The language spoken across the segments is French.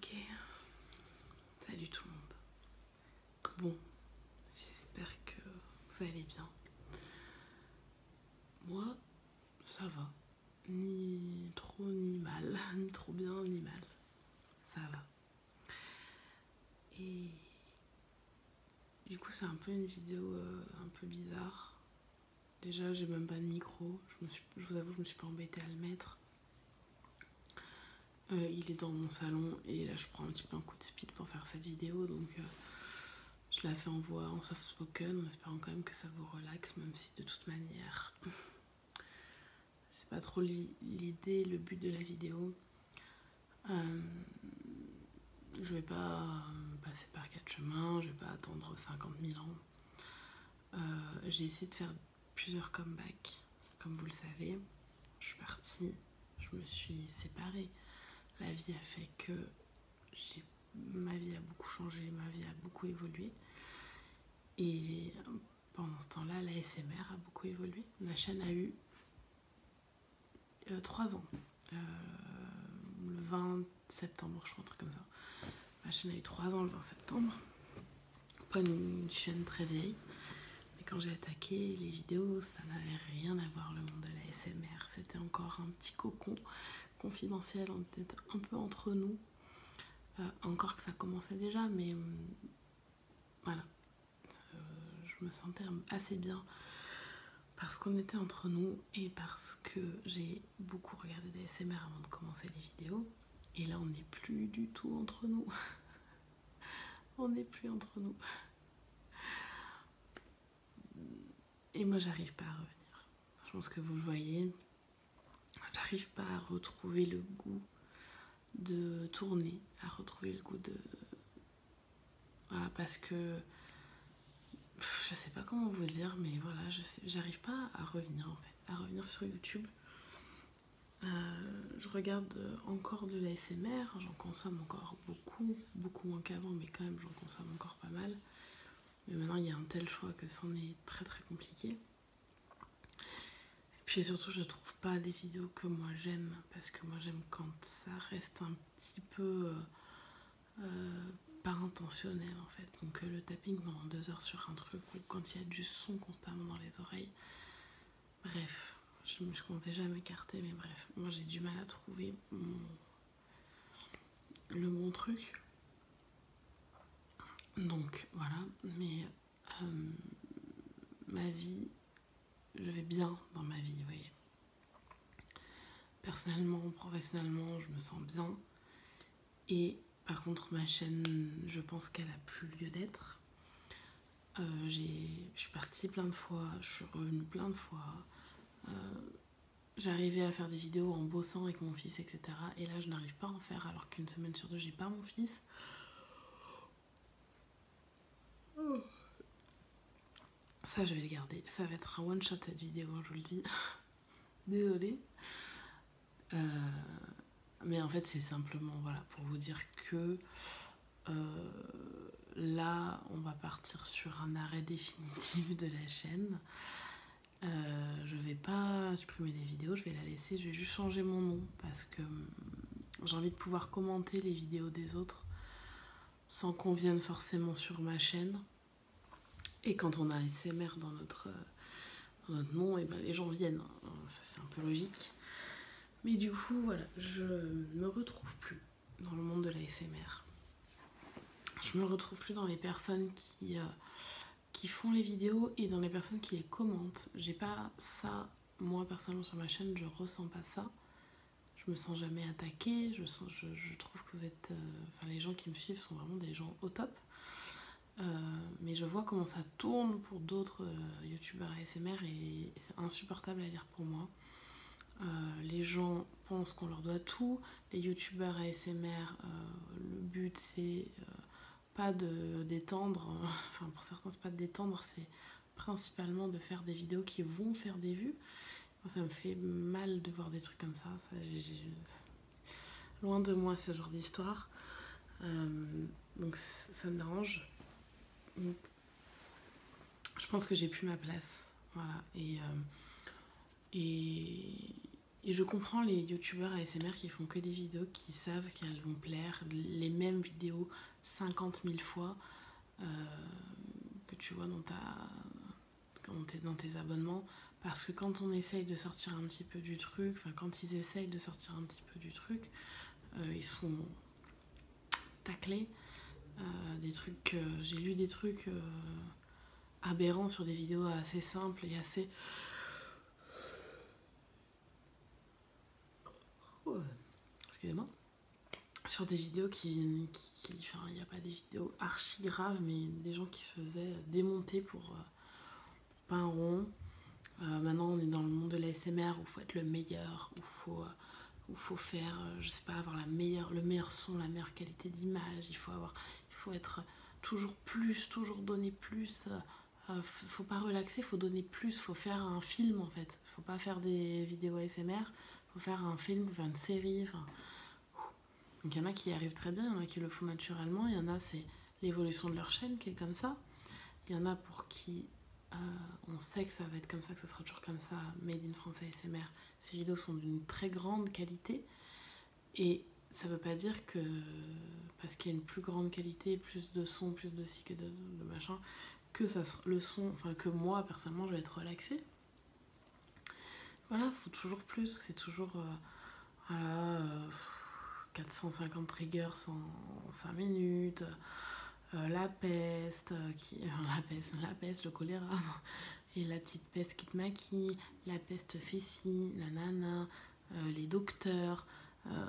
Ok, salut tout le monde. Bon, j'espère que vous allez bien. Moi, ça va. Ni trop ni mal, ni trop bien ni mal. Ça va. Et du coup, c'est un peu une vidéo un peu bizarre. Déjà, j'ai même pas de micro. Je vous avoue, je me suis pas embêtée à le mettre. Il est dans mon salon et là, je prends un petit peu un coup de speed pour faire cette vidéo. Donc, je la fais en voix en soft spoken en espérant quand même que ça vous relaxe, même si de toute manière, c'est pas trop l'idée, le but de la vidéo. Je vais pas passer par 4 chemins, je vais pas attendre 50 000 ans. J'ai essayé de faire plusieurs comebacks, comme vous le savez. Je suis partie, je me suis séparée. La vie a fait que ma vie a beaucoup changé, ma vie a beaucoup évolué. Et pendant ce temps-là, la SMR a beaucoup évolué. Ma chaîne a eu 3 ans. Le 20 septembre, je crois, un truc comme ça. Ma chaîne a eu 3 ans le 20 septembre. Pas une chaîne très vieille. Mais quand j'ai attaqué les vidéos, ça n'avait rien à voir le monde de la SMR. C'était encore un petit cocon confidentiel. On était un peu entre nous. Encore que ça commençait déjà, mais voilà. Je me sentais assez bien parce qu'on était entre nous et parce que j'ai beaucoup regardé des SMR avant de commencer les vidéos. Et là, on n'est plus du tout entre nous. On n'est plus entre nous. Et moi, j'arrive pas à revenir. Je pense que vous le voyez. J'arrive pas à retrouver le goût de tourner, à retrouver le goût de... Voilà, parce que... Je sais pas comment vous dire, mais voilà, j'arrive pas à revenir en fait, à revenir sur YouTube. Je regarde encore de l'ASMR, j'en consomme encore beaucoup, beaucoup moins qu'avant, mais quand même j'en consomme encore pas mal. Mais maintenant il y a un tel choix que c'en est très très compliqué. Et puis surtout je trouve pas des vidéos que moi j'aime, parce que moi j'aime quand ça reste un petit peu pas intentionnel en fait. Donc le tapping pendant 2 heures sur un truc, ou quand il y a du son constamment dans les oreilles. Bref, je commence déjà à m'écarter, mais bref, moi j'ai du mal à trouver le bon truc. Donc voilà, mais ma vie, je vais bien dans ma vie, vous voyez. Personnellement, professionnellement, je me sens bien. Et par contre, ma chaîne, je pense qu'elle a plus lieu d'être. Je suis partie plein de fois, je suis revenue plein de fois. J'arrivais à faire des vidéos en bossant avec mon fils, etc. Et là, je n'arrive pas à en faire alors qu'une semaine sur 2, j'ai pas mon fils. Ça, je vais le garder. Ça va être un one-shot cette vidéo, je vous le dis. Désolée. Mais en fait, c'est simplement voilà, pour vous dire que là, on va partir sur un arrêt définitif de la chaîne. Je vais pas supprimer les vidéos, je vais la laisser, je vais juste changer mon nom parce que j'ai envie de pouvoir commenter les vidéos des autres sans qu'on vienne forcément sur ma chaîne. Et quand on a ASMR dans notre nom, et ben les gens viennent. Ça, c'est un peu logique. Mais du coup, voilà, je me retrouve plus dans le monde de l'ASMR. Je me retrouve plus dans les personnes qui font les vidéos et dans les personnes qui les commentent. J'ai pas ça, moi personnellement sur ma chaîne, je ressens pas ça. Je me sens jamais attaquée, je trouve que vous êtes... les gens qui me suivent sont vraiment des gens au top. Mais je vois comment ça tourne pour d'autres youtubeurs ASMR et c'est insupportable à lire pour moi. Les gens pensent qu'on leur doit tout. Les youtubeurs ASMR, le but c'est pas de détendre, enfin pour certains c'est pas de détendre, c'est principalement de faire des vidéos qui vont faire des vues. Moi ça me fait mal de voir des trucs comme ça, loin de moi ce genre d'histoire. Donc ça me dérange. Je pense que j'ai plus ma place, voilà. Et Et je comprends les youtubeurs ASMR qui font que des vidéos qui savent qu'elles vont plaire, les mêmes vidéos 50 000 fois euh, que tu vois dans tes abonnements. Parce que quand on essaye de sortir un petit peu du truc, enfin quand ils essayent de sortir un petit peu du truc, ils sont taclés. Des trucs, j'ai lu des trucs aberrants sur des vidéos assez simples et assez... Excusez-moi. Sur des vidéos enfin, il n'y a pas des vidéos archi graves, mais des gens qui se faisaient démonter pour pas un rond. Maintenant, on est dans le monde de l'ASMR où il faut être le meilleur, où faut faire, je sais pas, avoir le meilleur son, la meilleure qualité d'image. Il faut être toujours plus, toujours donner plus. Faut pas relaxer, faut donner plus. Faut faire un film en fait. Faut pas faire des vidéos ASMR. Faut faire un film, faut faire une série. Enfin, donc il y en a qui y arrivent très bien, il y en a qui le font naturellement, il y en a c'est l'évolution de leur chaîne qui est comme ça, il y en a pour qui on sait que ça va être comme ça, que ça sera toujours comme ça, Made in France ASMR. Ces vidéos sont d'une très grande qualité et ça veut pas dire que parce qu'il y a une plus grande qualité, plus de son, plus de ci que de machin, que ça le son, enfin que moi personnellement je vais être relaxée. Voilà, faut toujours plus, c'est toujours voilà 450 triggers en 5 minutes, la peste, la peste, le choléra, et la petite peste qui te maquille, la peste fait ci, la nana, les docteurs.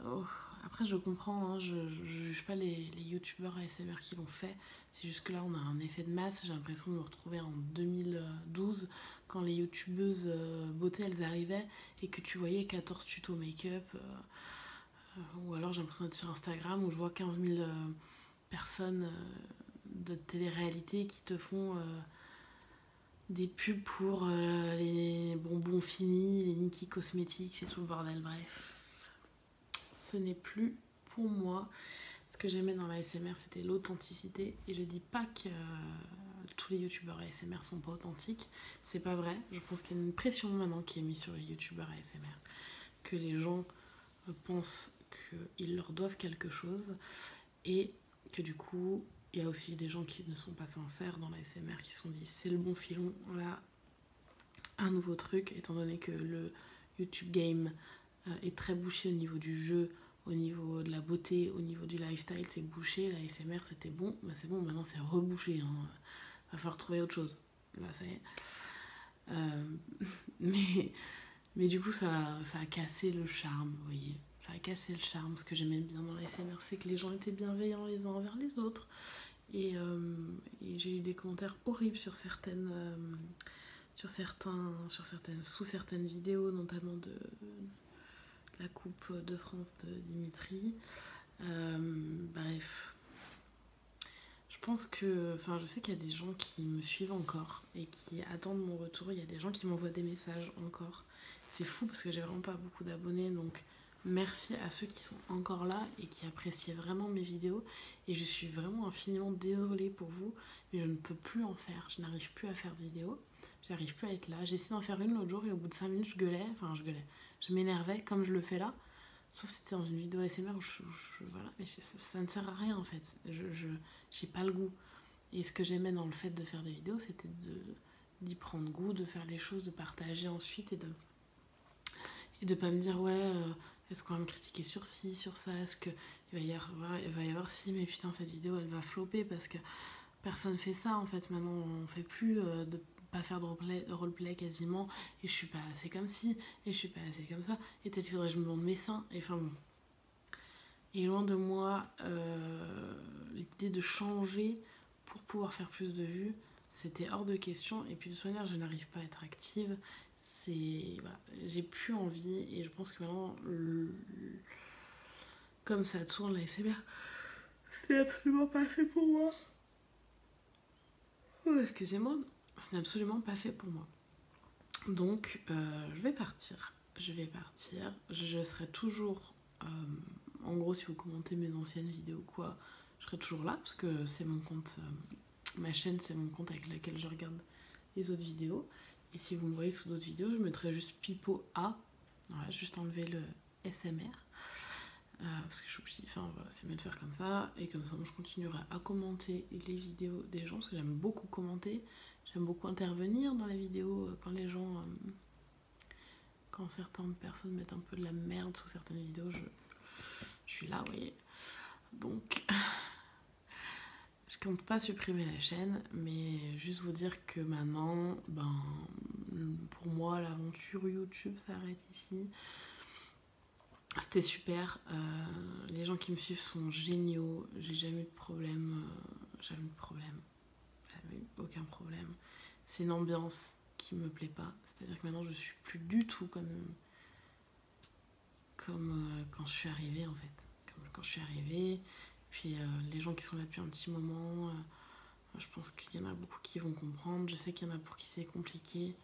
Oh. Après, je comprends, hein, je juge pas les youtubeurs ASMR qui l'ont fait. C'est juste que là, on a un effet de masse. J'ai l'impression de me retrouver en 2012 quand les youtubeuses beauté elles arrivaient et que tu voyais 14 tutos make-up. Ou alors j'ai l'impression d'être sur Instagram où je vois 15 000 personnes de télé-réalité qui te font des pubs pour les bonbons finis, les Niki cosmétiques, c'est tout le bordel. Bref, ce n'est plus pour moi. Ce que j'aimais dans la ASMR, c'était l'authenticité. Et je dis pas que tous les youtubeurs ASMR sont pas authentiques. C'est pas vrai. Je pense qu'il y a une pression maintenant qui est mise sur les youtubeurs ASMR. Que les gens pensent qu'ils leur doivent quelque chose. Et que du coup, il y a aussi des gens qui ne sont pas sincères dans la ASMR, qui se sont dit c'est le bon filon, là, un nouveau truc, étant donné que le YouTube game est très bouché au niveau du jeu, au niveau de la beauté, au niveau du lifestyle, c'est bouché, la ASMR c'était bon, bah c'est bon, maintenant c'est rebouché, hein. Va falloir trouver autre chose. Là, ça y est. Euh, mais du coup, ça a cassé le charme, vous voyez. Ça a cassé le charme. Ce que j'aimais bien dans la ASMR, c'est que les gens étaient bienveillants les uns envers les autres. Et j'ai eu des commentaires horribles sur sous certaines vidéos, notamment de la Coupe de France de Dimitri. Bref. Je pense que, enfin, je sais qu'il y a des gens qui me suivent encore et qui attendent mon retour. Il y a des gens qui m'envoient des messages encore. C'est fou parce que j'ai vraiment pas beaucoup d'abonnés, donc merci à ceux qui sont encore là et qui apprécient vraiment mes vidéos. Et je suis vraiment infiniment désolée pour vous, mais je ne peux plus en faire. Je n'arrive plus à faire de vidéos. J'arrive plus à être là. J'ai essayé d'en faire une l'autre jour et au bout de 5 minutes, je gueulais. Enfin, je gueulais. Je m'énervais comme je le fais là. Sauf si c'était dans une vidéo ASMR où voilà, mais ça ne sert à rien en fait. J'ai pas le goût. Et ce que j'aimais dans le fait de faire des vidéos, c'était d'y prendre goût, de faire les choses, de partager ensuite et de pas me dire ouais, est-ce qu'on va me critiquer sur ci, sur ça, est-ce qu'il va y avoir si, mais putain cette vidéo elle va flopper parce que personne fait ça en fait. Maintenant on fait plus de pas faire de roleplay quasiment, et je suis pas assez comme ci, et je suis pas assez comme ça, et peut-être qu'il faudrait que je me montre mes seins, et enfin bon. Et loin de moi l'idée de changer pour pouvoir faire plus de vues, c'était hors de question. Et puis de toute manière, je n'arrive pas à être active. Voilà, j'ai plus envie, et je pense que maintenant, comme ça tourne la SMR, c'est absolument pas fait pour moi. Oh, excusez-moi, ce n'est absolument pas fait pour moi. Donc, je vais partir. Je serai toujours... en gros, si vous commentez mes anciennes vidéos, quoi, je serai toujours là, parce que c'est mon compte... ma chaîne, c'est mon compte avec lequel je regarde les autres vidéos. Et si vous me voyez sous d'autres vidéos, je mettrai juste Pipo A. Voilà, juste enlever le SMR. Parce que je suis obligée, enfin voilà, c'est mieux de faire comme ça. Et comme ça, moi, je continuerai à commenter les vidéos des gens, parce que j'aime beaucoup commenter. J'aime beaucoup intervenir dans les vidéos quand les gens... quand certaines personnes mettent un peu de la merde sous certaines vidéos, je suis là, vous voyez. Donc, je compte pas supprimer la chaîne, mais juste vous dire que maintenant, pour moi, l'aventure YouTube s'arrête ici. C'était super. Les gens qui me suivent sont géniaux. J'ai jamais eu de problème. Jamais eu de problème. Jamais eu aucun problème. C'est une ambiance qui me plaît pas. C'est-à-dire que maintenant, je suis plus du tout comme quand je suis arrivée, en fait. Comme quand je suis arrivée. Puis les gens qui sont là depuis un petit moment, je pense qu'il y en a beaucoup qui vont comprendre. Je sais qu'il y en a pour qui c'est compliqué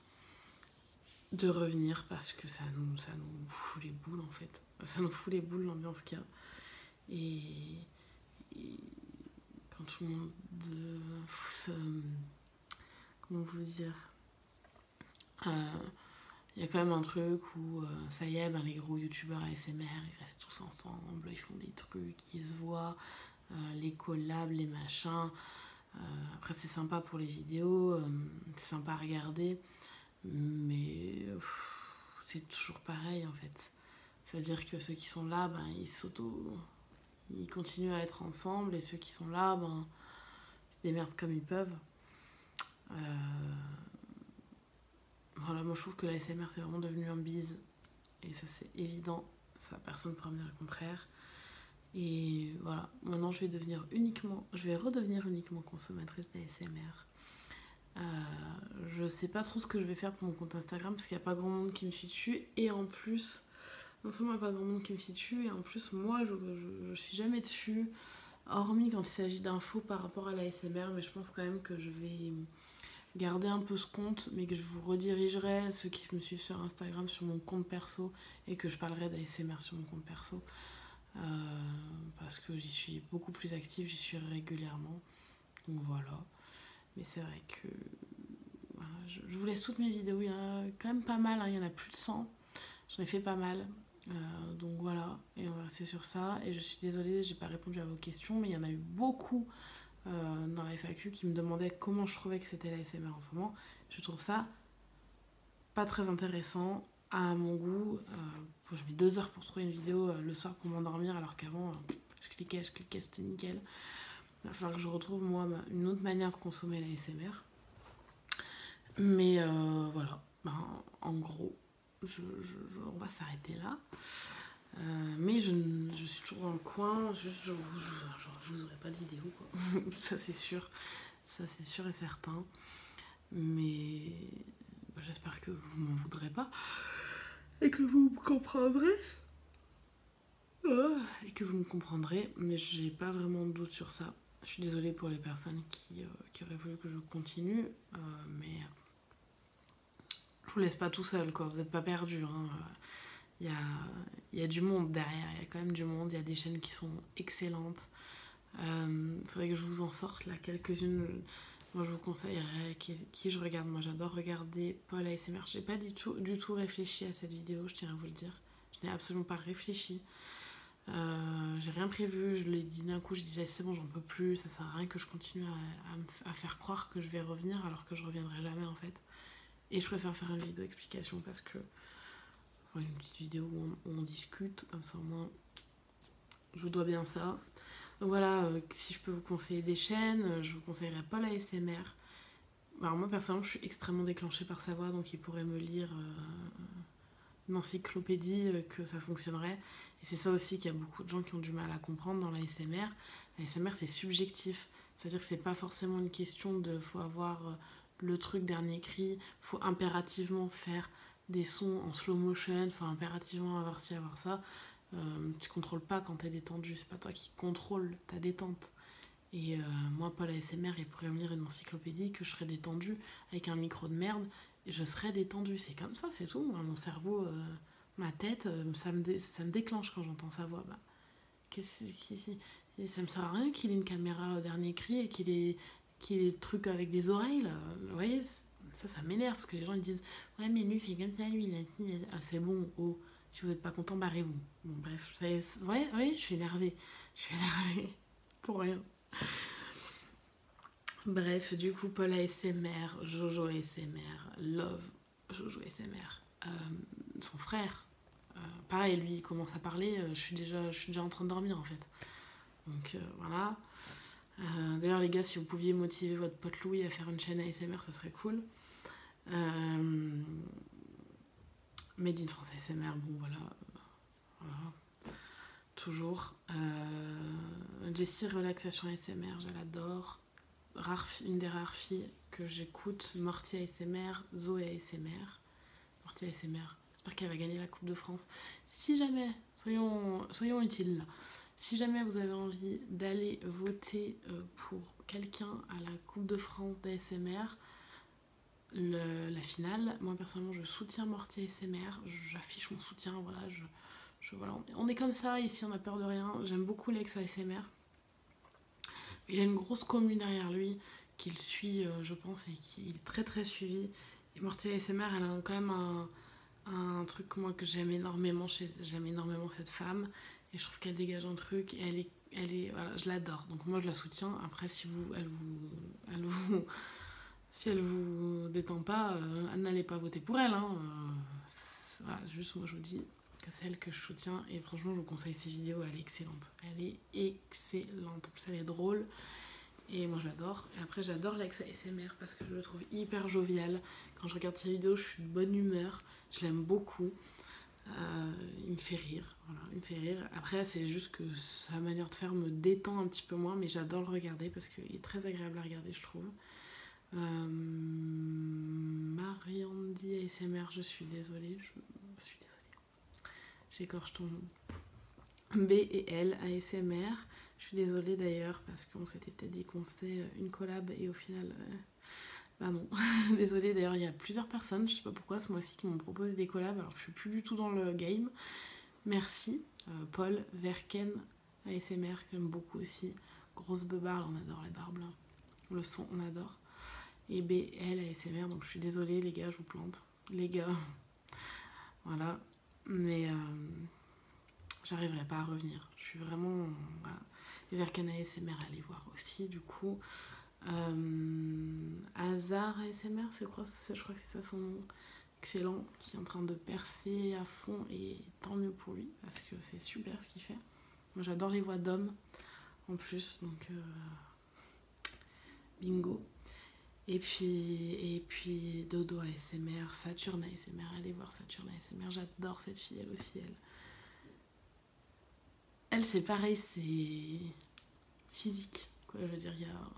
de revenir parce que ça nous fout les boules, en fait. Ça nous fout les boules, l'ambiance qu'il y a. Et quand tout le monde comment vous dire, il y a quand même un truc où ça y est, les gros youtubeurs ASMR ils restent tous ensemble, ils font des trucs, ils se voient, les collabs, les machins. Après c'est sympa pour les vidéos, c'est sympa à regarder, mais c'est toujours pareil en fait. C'est-à-dire que ceux qui sont là, ils continuent à être ensemble, et ceux qui sont là, ils se démerdent comme ils peuvent. Voilà, moi je trouve que la SMR c'est vraiment devenu un bise, et ça c'est évident, ça personne ne pourra me dire le contraire. Et voilà, maintenant je vais redevenir uniquement consommatrice d'ASMR. Je sais pas trop ce que je vais faire pour mon compte Instagram parce qu'il n'y a pas grand monde qui me suit dessus, et en plus, non seulement il n'y a pas grand monde qui me suit dessus, et en plus moi je suis jamais dessus, hormis quand il s'agit d'infos par rapport à l'ASMR, mais je pense quand même que je vais garder un peu ce compte, mais que je vous redirigerai, ceux qui me suivent sur Instagram, sur mon compte perso, et que je parlerai d'ASMR sur mon compte perso, parce que j'y suis beaucoup plus active, j'y suis régulièrement, donc voilà. Mais c'est vrai que voilà, je vous laisse toutes mes vidéos, il y en a quand même pas mal, il y en a plus de 100, j'en ai fait pas mal. Donc voilà, et on va rester sur ça. Et je suis désolée, j'ai pas répondu à vos questions, mais il y en a eu beaucoup dans la FAQ qui me demandaient comment je trouvais que c'était la SMR en ce moment. Je trouve ça pas très intéressant à mon goût. Je mets 2 heures pour trouver une vidéo le soir pour m'endormir, alors qu'avant je cliquais, c'était nickel. Il va falloir que je retrouve moi une autre manière de consommer la SMR. Mais voilà, en gros, on va s'arrêter là. Mais je suis toujours dans le coin, juste je vous aurai pas de vidéo quoi. Ça c'est sûr et certain. Mais j'espère que vous m'en voudrez pas et que vous me comprendrez. Et que vous me comprendrez, mais j'ai pas vraiment de doute sur ça. Je suis désolée pour les personnes qui auraient voulu que je continue, mais je vous laisse pas tout seul quoi, vous n'êtes pas perdus. Il y a du monde derrière, il y a quand même du monde, il y a des chaînes qui sont excellentes. Faudrait que je vous en sorte là quelques-unes. Moi je vous conseillerais qui je regarde. Moi j'adore regarder Paul ASMR. J'ai pas du tout réfléchi à cette vidéo, je tiens à vous le dire. Je n'ai absolument pas réfléchi. J'ai rien prévu, je l'ai dit d'un coup, je disais c'est bon, j'en peux plus, ça sert à rien que je continue à faire croire que je vais revenir alors que je reviendrai jamais en fait. Et je préfère faire une vidéo explication parce que une petite vidéo où on discute, comme ça au moins je vous dois bien ça. Donc voilà, si je peux vous conseiller des chaînes, je vous conseillerais pas la SMR. Alors moi personnellement je suis extrêmement déclenchée par sa voix, donc il pourrait me lire une encyclopédie que ça fonctionnerait. Et c'est ça aussi qu'il y a beaucoup de gens qui ont du mal à comprendre dans la SMR. La SMR c'est subjectif, c'est-à-dire que c'est pas forcément une question de faut avoir le truc dernier cri, faut impérativement faire des sons en slow motion, faut impérativement avoir ci, avoir ça. Tu contrôles pas quand t'es détendu, c'est pas toi qui contrôle ta détente. Et moi, Paul ASMR, il pourrait me lire une encyclopédie que je serais détendue avec un micro de merde, et je serais détendue. C'est comme ça, c'est tout. Mon cerveau, ma tête, ça me déclenche quand j'entends sa voix. Ça me sert à rien qu'il ait une caméra au dernier cri et qu'il ait le truc avec des oreilles là. Vous voyez, ça m'énerve parce que les gens ils disent ouais mais lui il fait comme ça, lui il a dit ah, c'est bon, oh, Si vous n'êtes pas content, barrez-vous. Bon, bref, oui, je suis énervée. Je suis énervée. Pour rien. Bref, du coup, Paul ASMR, Jojo ASMR, Love, Jojo ASMR, son frère. Pareil, lui, il commence à parler, je suis déjà en train de dormir en fait. Donc voilà. D'ailleurs, les gars, si vous pouviez motiver votre pote Louis à faire une chaîne ASMR, ça serait cool. Made in France ASMR, bon voilà. Toujours. Jessie Relaxation ASMR, je l'adore. Une des rares filles que j'écoute, Morty ASMR, Zoé ASMR. Morty ASMR, j'espère qu'elle va gagner la Coupe de France. Si jamais, soyons utiles là, si jamais vous avez envie d'aller voter pour quelqu'un à la Coupe de France d'ASMR, la finale, moi personnellement je soutiens Morty ASMR, j'affiche mon soutien, voilà, voilà, on est comme ça ici, on a peur de rien. J'aime beaucoup l'ex ASMR. Il a une grosse commune derrière lui qu'il suit, je pense, et qui est très très suivi. Et Morty ASMR, elle a quand même un truc moi que j'aime énormément cette femme, et je trouve qu'elle dégage un truc, et voilà, je l'adore. Donc moi je la soutiens. Après si elle vous détend pas, n'allez pas voter pour elle. Hein. Voilà, juste moi je vous dis que c'est elle que je soutiens, et franchement je vous conseille ses vidéos, elle est excellente. Elle est excellente. En plus elle est drôle. Et moi je l'adore. Et après j'adore l'ex ASMR parce que je le trouve hyper jovial. Quand je regarde ses vidéos, je suis de bonne humeur. Je l'aime beaucoup. Il me fait rire. Voilà, il me fait rire. Après c'est juste que sa manière de faire me détend un petit peu moins, mais j'adore le regarder parce qu'il est très agréable à regarder, je trouve. Mariandy ASMR, je suis désolée. J'écorche ton nom. B et L ASMR. Je suis désolée d'ailleurs parce qu'on s'était peut-être dit qu'on faisait une collab et au final, bah non. Désolée, d'ailleurs il y a plusieurs personnes, je sais pas pourquoi ce mois-ci, qui m'ont proposé des collabs alors que je suis plus du tout dans le game. Merci. Paul Verken ASMR que j'aime beaucoup aussi. Grosse beubarde, on adore les barbes là. Le son, on adore. Et BL ASMR, donc je suis désolée les gars, je vous plante. Les gars. Voilà. Mais j'arriverai pas à revenir. Je suis vraiment... Voilà. Et Verken ASMR, allez voir aussi du coup. Hazard ASMR, je crois que c'est ça son nom. Excellent, qui est en train de percer à fond, et tant mieux pour lui parce que c'est super ce qu'il fait. Moi j'adore les voix d'hommes en plus, donc bingo. Et puis Dodo ASMR, Saturne ASMR, allez voir Saturne ASMR, j'adore cette fille, elle aussi. Elle c'est pareil, c'est physique, quoi. Je veux dire, il y a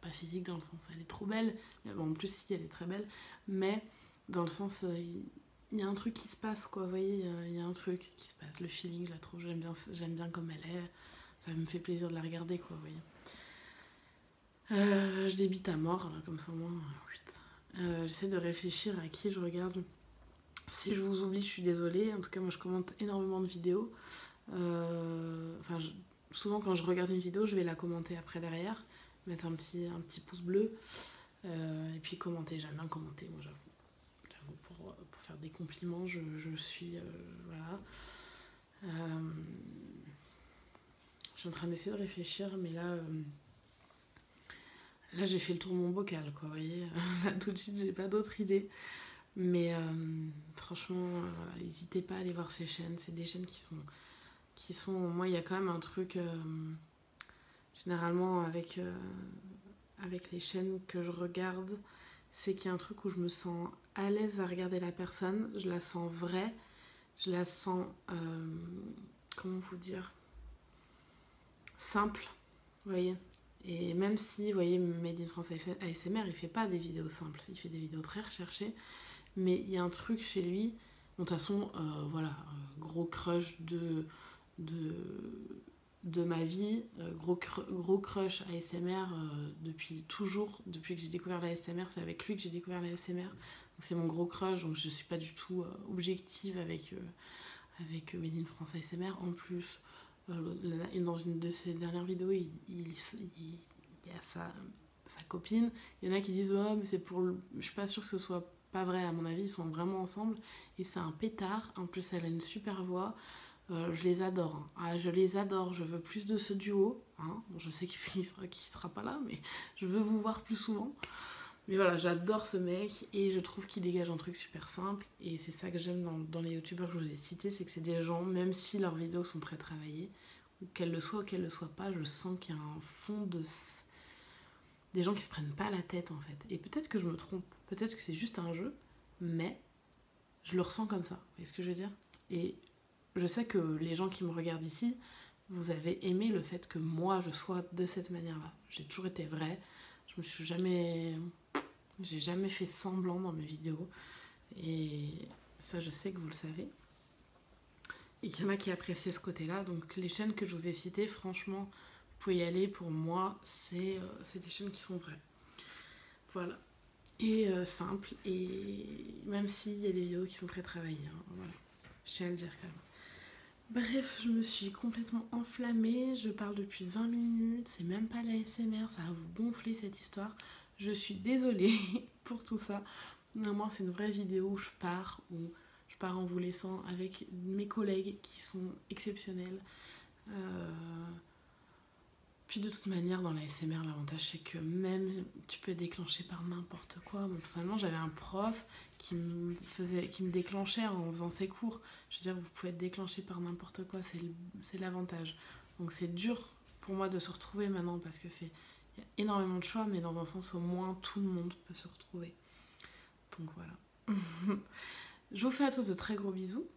pas physique dans le sens elle est trop belle, bon, en plus si elle est très belle, mais dans le sens il y a un truc qui se passe, quoi. Vous voyez, il y a un truc qui se passe, le feeling, je la trouve, j'aime bien comme elle est, ça me fait plaisir de la regarder, quoi. Vous voyez. Je débite à mort, là, comme ça au moins. J'essaie de réfléchir à qui je regarde. Si je vous oublie, je suis désolée. En tout cas, moi, je commente énormément de vidéos. Souvent, quand je regarde une vidéo, je vais la commenter après derrière, mettre un petit pouce bleu, et puis commenter. J'aime bien commenter, moi, j'avoue. Pour faire des compliments, je suis... voilà. Je suis en train d'essayer de réfléchir, mais là, j'ai fait le tour de mon bocal, quoi, vous voyez. Là, tout de suite, j'ai pas d'autres idées. Mais franchement, voilà, n'hésitez pas à aller voir ces chaînes. C'est des chaînes qui sont... Moi, il y a quand même un truc... généralement, avec les chaînes que je regarde, c'est qu'il y a un truc où je me sens à l'aise à regarder la personne. Je la sens vraie. Je la sens... comment vous dire, simple, vous voyez. Et même si, vous voyez, Made in France ASMR, il fait pas des vidéos simples, il fait des vidéos très recherchées, mais il y a un truc chez lui, bon, de toute façon, voilà, gros crush de ma vie, gros crush ASMR depuis toujours, depuis que j'ai découvert la ASMR, c'est avec lui que j'ai découvert la ASMR, donc c'est mon gros crush, donc je suis pas du tout objective avec Made in France ASMR. En plus, dans une de ses dernières vidéos, il y a sa copine. Il y en a qui disent ouais, mais c'est pour je suis pas sûre que ce soit pas vrai, à mon avis, ils sont vraiment ensemble. Et c'est un pétard. En plus, elle a une super voix. Je les adore. Hein. Ah, je les adore. Je veux plus de ce duo. Hein. Bon, je sais qu'il sera pas là, mais je veux vous voir plus souvent. Mais voilà, j'adore ce mec et je trouve qu'il dégage un truc super simple. Et c'est ça que j'aime dans les youtubeurs que je vous ai cités, c'est que c'est des gens, même si leurs vidéos sont très travaillées, ou qu'elles le soient ou qu'elles le soient pas, je sens qu'il y a un fond de... des gens qui se prennent pas la tête en fait. Et peut-être que je me trompe, peut-être que c'est juste un jeu, mais je le ressens comme ça. Vous voyez ce que je veux dire? Et je sais que les gens qui me regardent ici, vous avez aimé le fait que moi je sois de cette manière-là. J'ai toujours été vraie. Je me suis jamais... J'ai jamais fait semblant dans mes vidéos. Et ça, je sais que vous le savez. Et qu'il y en a qui apprécient ce côté-là. Donc les chaînes que je vous ai citées, franchement, vous pouvez y aller. Pour moi, c'est des chaînes qui sont vraies. Voilà. Et simple. Et même s'il y a des vidéos qui sont très travaillées. Hein, voilà. Je tiens à le dire quand même. Bref, je me suis complètement enflammée. Je parle depuis 20 minutes. C'est même pas la l'ASMR. Ça va vous gonfler cette histoire. Je suis désolée pour tout ça. Normalement, c'est une vraie vidéo où je pars en vous laissant avec mes collègues qui sont exceptionnels. Puis de toute manière, dans la SMR, l'avantage c'est que même tu peux déclencher par n'importe quoi. Bon, personnellement, j'avais un prof qui me déclenchait en faisant ses cours. Je veux dire, vous pouvez être déclenché par n'importe quoi, c'est l'avantage. Donc c'est dur pour moi de se retrouver maintenant parce que il y a énormément de choix, mais dans un sens au moins tout le monde peut se retrouver. Donc voilà. Je vous fais à tous de très gros bisous.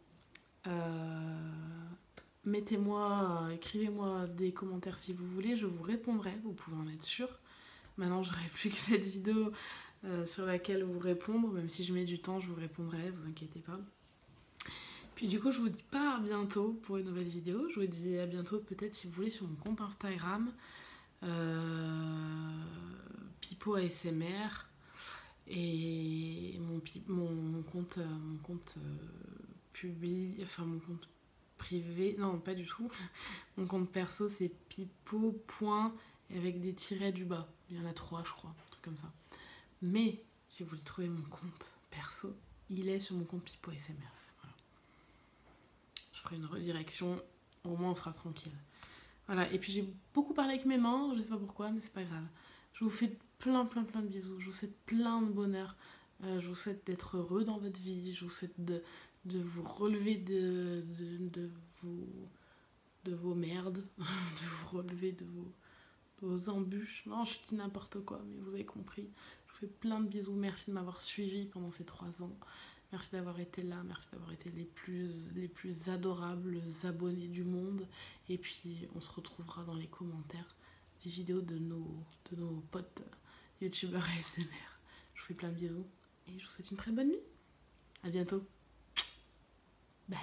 Mettez-moi, écrivez-moi des commentaires si vous voulez, je vous répondrai, vous pouvez en être sûr. Maintenant, j'aurai plus que cette vidéo sur laquelle vous répondre, même si je mets du temps, je vous répondrai, vous inquiétez pas. Puis du coup, je vous dis pas à bientôt pour une nouvelle vidéo, je vous dis à bientôt peut-être si vous voulez sur mon compte Instagram, Pipo ASMR, et mon compte public, enfin mon compte privé, non pas du tout, mon compte perso c'est pipo. Avec des tirets du bas, il y en a 3 je crois, un truc comme ça. Mais si vous voulez trouver mon compte perso, il est sur mon compte Pipo ASMR. Voilà. Je ferai une redirection, au moins on sera tranquille. Voilà, et puis j'ai beaucoup parlé avec mes mains, je sais pas pourquoi, mais c'est pas grave. Je vous fais plein de bisous, je vous souhaite plein de bonheur, je vous souhaite d'être heureux dans votre vie, je vous souhaite de vous relever de vos merdes, de vous relever de vos embûches. Non, je dis n'importe quoi, mais vous avez compris. Je vous fais plein de bisous, merci de m'avoir suivi pendant ces 3 ans. Merci d'avoir été là, merci d'avoir été les plus adorables abonnés du monde. Et puis on se retrouvera dans les commentaires des vidéos de nos potes youtubeurs ASMR. Je vous fais plein de bisous et je vous souhaite une très bonne nuit. À bientôt. Bye.